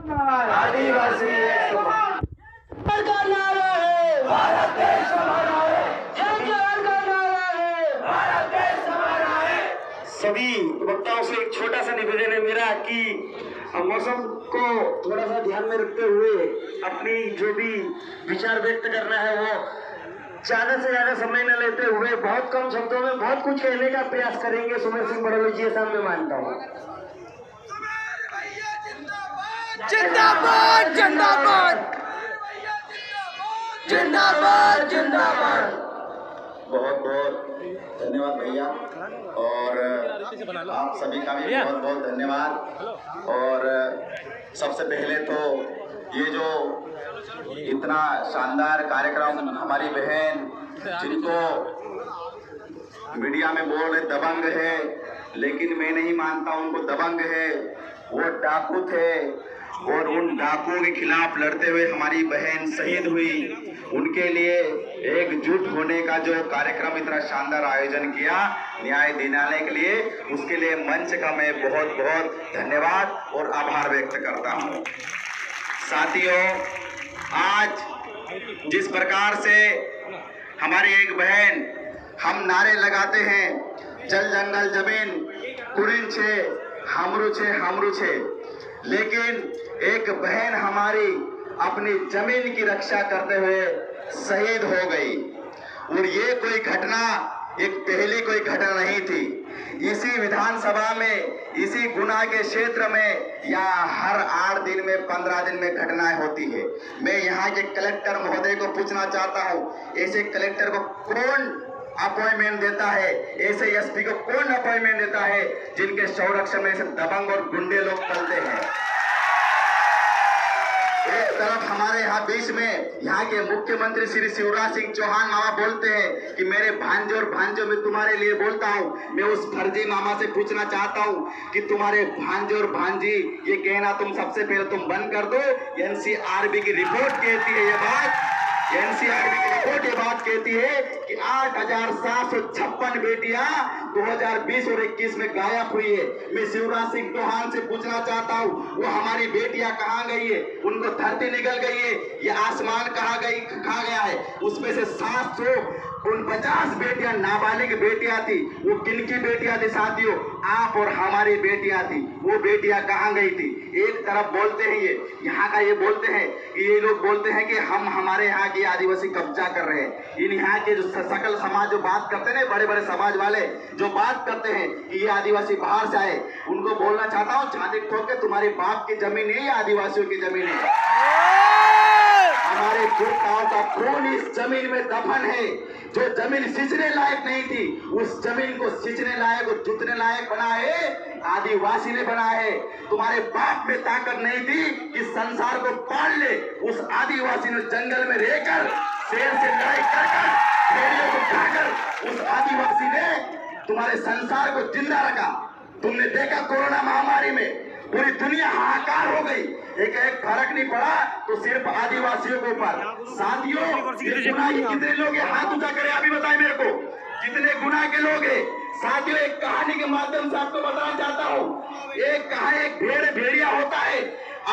आदिवासी एक समान। का नारा है भारत देश हमारा है, जय जवान का नारा है भारत देश हमारा है। सभी वक्ताओं से एक छोटा सा निवेदन है मेरा कि मौसम को थोड़ा सा ध्यान में रखते हुए अपनी जो भी विचार व्यक्त करना है वो ज्यादा से ज्यादा समय न लेते हुए बहुत कम शब्दों में बहुत कुछ कहने का प्रयास करेंगे। सुमेर सिंह बड़ोली जी ऐसा मैं मानता हूँ। जिंदाबाद जिंदाबाद जिंदाबाद जिंदाबाद। बहुत बहुत धन्यवाद भैया, और आप सभी का भी बहुत बहुत धन्यवाद। और सबसे पहले तो ये जो इतना शानदार कार्यक्रम हमारी बहन जिनको मीडिया में बोल रहे दबंग है, लेकिन मैं नहीं मानता उनको दबंग है, वो डाकू थे और उन डाकुओं के खिलाफ लड़ते हुए हमारी बहन शहीद हुई। उनके लिए एकजुट होने का जो कार्यक्रम इतना शानदार आयोजन किया न्याय दिलाने के लिए, उसके लिए मंच का मैं बहुत बहुत धन्यवाद और आभार व्यक्त करता हूँ। साथियों, आज जिस प्रकार से हमारी एक बहन हम नारे लगाते हैं, जल जंगल जमीन कुरिन छे हमरू छे हमरू छे, लेकिन एक बहन हमारी अपनी जमीन की रक्षा करते हुए शहीद हो गई। और ये कोई घटना एक पहली कोई घटना नहीं थी। इसी विधानसभा में, इसी गुना के क्षेत्र में यहाँ हर 8 दिन में 15 दिन में घटनाएं होती है। मैं यहाँ के कलेक्टर महोदय को पूछना चाहता हूँ, ऐसे कलेक्टर को कौन अपॉइंटमेंट देता है, ऐसे एसपी को कौन अपॉइंटमेंट देता है जिनके संरक्षण में ऐसे दबंग और गुंडे लोग पलते हैं। एक तरफ हमारे यहाँ बीच में यहाँ के मुख्यमंत्री श्री शिवराज सिंह चौहान मामा बोलते हैं कि मेरे भांजे और भांजों में तुम्हारे लिए बोलता हूँ। मैं उस फर्जी मामा से पूछना चाहता हूँ कि तुम्हारे भांजे और भांजी ये कहना तुम सबसे पहले तुम बंद कर दो। एनसीआरबी की रिपोर्ट कहती है ये बात, एनसीआरबी की रिपोर्ट ये बात कहती है कि 8,756 बेटियां 2020 और 21 में गायब हुई है। मैं शिवराज सिंह चौहान से पूछना चाहता हूँ, वो हमारी बेटियां कहाँ गई है? उनको धरती निकल गई है, ये आसमान कहाँ गया है? उसमें से 749 बेटियां नाबालिग बेटियां थी। वो किनकी बेटियां थी साथियों? आप और हमारी बेटियां थी। वो बेटियां कहाँ गई थी? एक तरफ बोलते हैं ये यहाँ का, ये बोलते हैं कि ये लोग बोलते हैं कि हम हमारे यहाँ की आदिवासी कब्जा कर रहे हैं। इन यहाँ के जो सकल समाज जो बात करते हैं, बड़े बड़े समाज वाले जो बात करते हैं कि ये आदिवासी बाहर से आए, उनको बोलना चाहता हूँ, चांदी ठोक के तुम्हारी बाप की जमीन है, ये आदिवासियों की जमीन है। हमारे पुरखाओं का खून इस जमीन में दफन है। जो जमीन सींचने लायक नहीं थी, उस जमीन को सींचने लायक और जुतने लायक बना है आदिवासी ने बना है। तुम्हारे बाप में ताकत नहीं थी कि संसार को पाल ले। उस आदिवासी ने जंगल में रहकर शेर से लड़ाई कर भेड़ियों को खाकर उस आदिवासी ने तुम्हारे संसार को जिंदा रखा। तुमने देखा कोरोना महामारी में पूरी दुनिया हाहाकार हो गई, एक फर्क नहीं पड़ा तो सिर्फ आदिवासियों के ऊपर। साथियों, कितने लोग हाथ ऊंचा करे अभी बताए मेरे को, कितने गुना के लोग हैं। साथियों, एक कहानी के माध्यम से आपको बताना चाहता हूँ। एक भेड़िया होता है,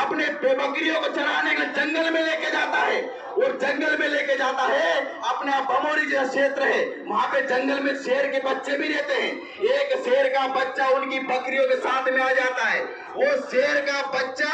अपने बकरियों को चराने के जंगल में लेके जाता है, और जंगल में लेके जाता है अपने बमोरी जैसा क्षेत्र है, वहां पे जंगल में शेर के बच्चे भी रहते हैं। एक शेर का बच्चा उनकी बकरियों के साथ में आ जाता है। वो शेर का बच्चा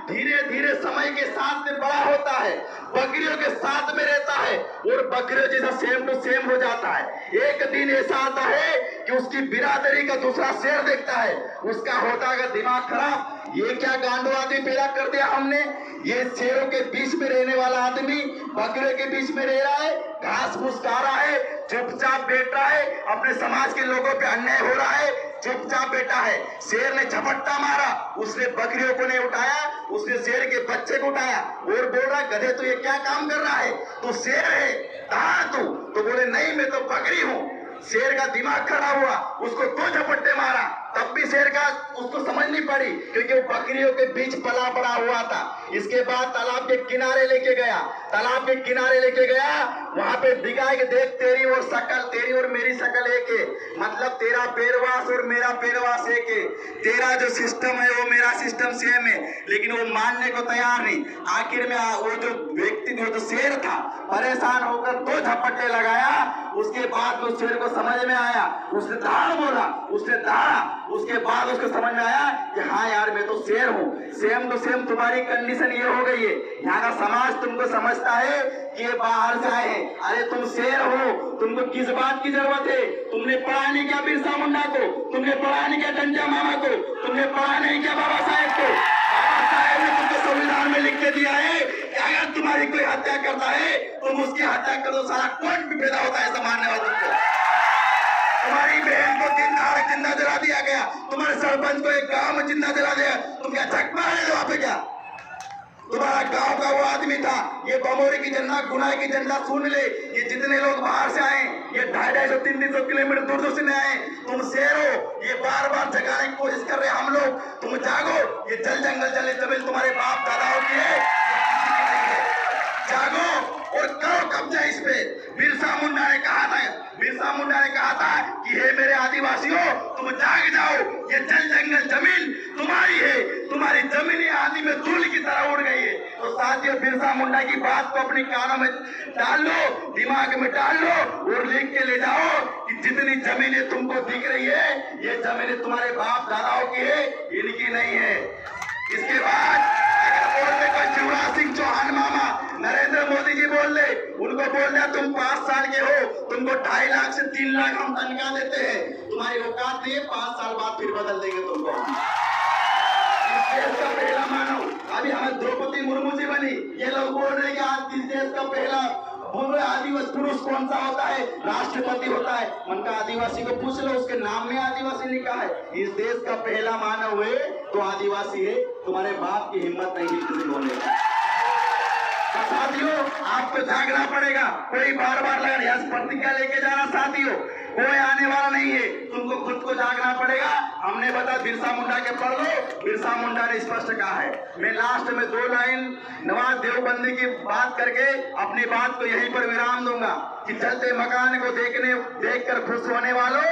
धीरे धीरे समय के साथ में बड़ा होता है, बकरियों के साथ में रहता है और बकरियों जैसा सेम टू सेम हो जाता है। एक दिन ऐसा आता है कि उसकी बिरादरी का दूसरा शेर देखता है, उसका होता है दिमाग खराब, ये क्या गांडू आदमी पैदा कर दिया हमने। ये शेरों के बीच में रहने वाला आदमी बकरियों के बीच में रह रहा है, घास फूस खा रहा है, चुपचाप बैठ रहा है, अपने समाज के लोगों पे अन्याय हो रहा है, चुपचाप बैठा है। शेर ने झपट्टा मारा, उसने बकरियों को नहीं उठाया, उसने शेर के बच्चे को उठाया और बोल रहा गधे तू ये क्या काम कर रहा है, तू शेर है, कहाँ तू? तो बोले नहीं मैं तो बकरी हूँ। शेर का दिमाग खराब हुआ, उसको 2 झपट्टे मारा, तब भी शेर का उसको समझ नहीं पड़ी, क्योंकि वो बकरियों के बीच पला पड़ा हुआ था। इसके बाद तालाब के किनारे लेके गया, तालाब के किनारे लेके गया, वहां पे दिखाया कि देख तेरी और शकल, तेरी और मेरी शकल एक है, मतलब तेरा पैरवास और मेरा पैरवास एक है, तेरा जो सिस्टम है वो मेरा सिस्टम सेम है। लेकिन वो मानने को तैयार नहीं। आखिर में वो जो व्यक्ति, जो शेर था, परेशान होकर 2 झपट्टे लगाया। उसके बाद उस शेर को समझ में आया, उसने दहाड़ बोला, उसने दहाड़ा। उसके बाद उसको समझ में आया कि हाँ यार मैं तो शेर हूँ। सेम टू सेम तुम्हारी कंडीशन ये हो गई है। यहाँ का समाज तुमको समझता है कि ये बाहर से आए हैं। अरे तुम शेर हो, तुमको किस बात की जरूरत है? तुमने पढ़ा नहीं क्या बिरसा मुंडा को? तुमने पढ़ा नहीं क्या डंडा मामा को? तुमने पढ़ा नहीं क्या बाबा साहेब को? बाबा साहेब ने तुमको संविधान में लिख के दिया है कि अगर तुम्हारी कोई हत्या करता है तुम उसकी हत्या कर दो, सारा कोर्ट भी पैदा होता है ऐसा मानने वाला तुमको। तुम्हारी बहन को दिन दहाड़े जिंदा जला दिया गया, तुम्हारे सरपंच को एक गांव में जिंदा जला दिया। तुम क्या झक मारे वहां पे? क्या तुम्हारा गांव का वो आदमी था? ये बमोरी की झंडा, गुनाई की झंडा सुन ले, ये जितने लोग बाहर से आए, ये 250-250 300 किलोमीटर दूर दूर से आए। तुम शेर हो, ये बार बार जगाने की कोशिश कर रहे हैं हम लोग। तुम जागो, ये जल जंगल जले जमीन तुम्हारे बाप दादाओं की है, जागो और करो कब्जा इस पे। बिरसा मुंडा ने कहा था, बिरसा मुंडा ने कहा था कि हे मेरे आदिवासियों, तुम जाग जाओ, ये जल जंगल जमीन तुम्हारी है, तुम्हारी जमीन आदि में धूल की तरह उड़ गई है। तो साथियों, बिरसा मुंडा की बात को अपने कानों में डाल लो, दिमाग में डाल लो और लिख के ले जाओ कि जितनी जमीनें तुमको दिख रही है, ये जमीनें तुम्हारे बाप दादाओं की है, इनकी नहीं है। इसके बाद बोलते कोई शिवराज सिंह चौहान मामा, नरेंद्र मोदी जी बोल ले, उनको बोल दिया तुम 5 साल के हो, तुमको 2.5 लाख से 3 लाख हम तनख्वाह देते हैं, तुम्हारी औकात नहीं है, 5 साल बाद फिर बदल देंगे तुमको। इस देश का पहला मानव अभी हमें द्रौपदी मुर्मू जी बनी। ये लोग बोल रहे हैं कि आज इस देश का पहला आदिवासी पुरुष कौन सा होता है? राष्ट्रपति होता है। उनका आदिवासी को पूछ लो, उसके नाम में आदिवासी लिखा है। इस देश का पहला मानव है तो आदिवासी है। तुम्हारे बाप की हिम्मत नहीं किसी बोलने का। साथियों, आपको जागना पड़ेगा। कोई बार बार लगा यह प्रतिज्ञा लेके जाना साथियों, कोई आने वाला नहीं है, तुमको खुद को जागना पड़ेगा। हमने बताया बिरसा मुंडा के पढ़ लो, बिरसा मुंडा ने स्पष्ट कहा है। मैं लास्ट में 2 लाइन नवाज देवबंदी की बात करके अपनी बात को यहीं पर विराम दूंगा कि चलते मकान को देखकर खुश होने वालों,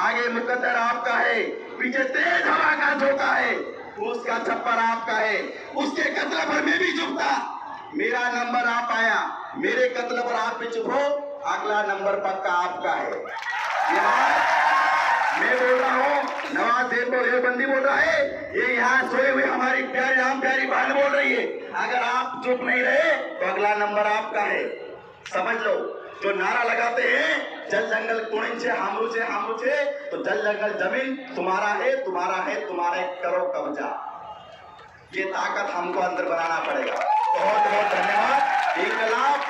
आगे मुकद्दर आपका है, पीछे तेज हवा का झोंका है, उसका छप्पर आपका है, उसके कत्ल पर मैं भी झुकता, मेरा नंबर आप आया, मेरे कत्ल पर आप भी चुप हो, अगला नंबर पक्का आपका है। मैं बोल रहा हूँ, नवाज देवबंदी बोल रहा है, ये यहाँ सोए हुए हमारी प्यारी राम प्यारी बहन बोल रही है, अगर आप चुप नहीं रहे तो अगला नंबर आपका है। समझ लो, जो नारा लगाते हैं जल जंगल कुणिन से हमरू से, तो जल जंगल जमीन तुम्हारा है, तुम्हारा है, तुम्हारे करो कब्जा। ये ताकत हमको अंदर बनाना पड़ेगा। बहुत बहुत धन्यवाद। इंकलाब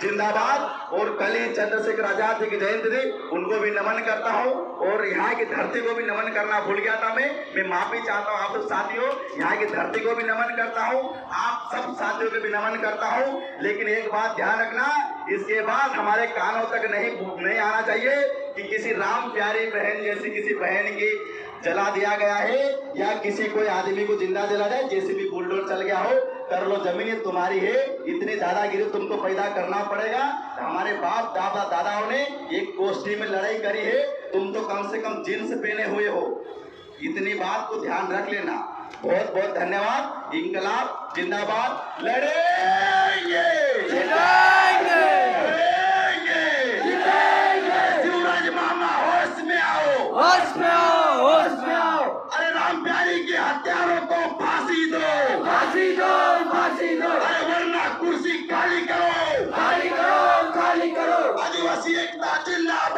जिंदाबाद। और कल ही चंद्रशेखर आजाद जी की जयंती थी, उनको भी नमन करता हूँ और यहाँ की धरती को भी नमन करना भूल गया था। मैं माफी चाहता हूँ आप सब साथियों, यहाँ की धरती को भी नमन करता हूँ, आप सब साथियों को भी नमन करता हूँ। लेकिन एक बात ध्यान रखना, इसके बाद हमारे कानों तक नहीं आना चाहिए कि किसी राम प्यारी बहन जैसी किसी बहन की जला दिया गया है या किसी कोई आदमी को जिंदा जला जाए, जैसे भी बुलडोजर चल गया हो, कर लो, जमीन तुम्हारी है। इतनी दादागिरी तुमको पैदा करना पड़ेगा। हमारे बाप दादाओं ने एक गोष्ठी में लड़ाई करी है, तुम तो कम से कम जींस पहने हुए हो। इतनी बात को ध्यान रख लेना। बहुत बहुत धन्यवाद। इंकलाब जिंदाबाद। लड़ेंगे शिवराज मामा, होश में आओ, होश में आओ, होश में आओ। अरे राम प्यारी के हत्यारों को फांसी दो, फांसी दो, फांसी दो। अरे वरना कुर्सी खाली करो, खाली करो, खाली करो। आदिवासी एकता जिंदाबाद।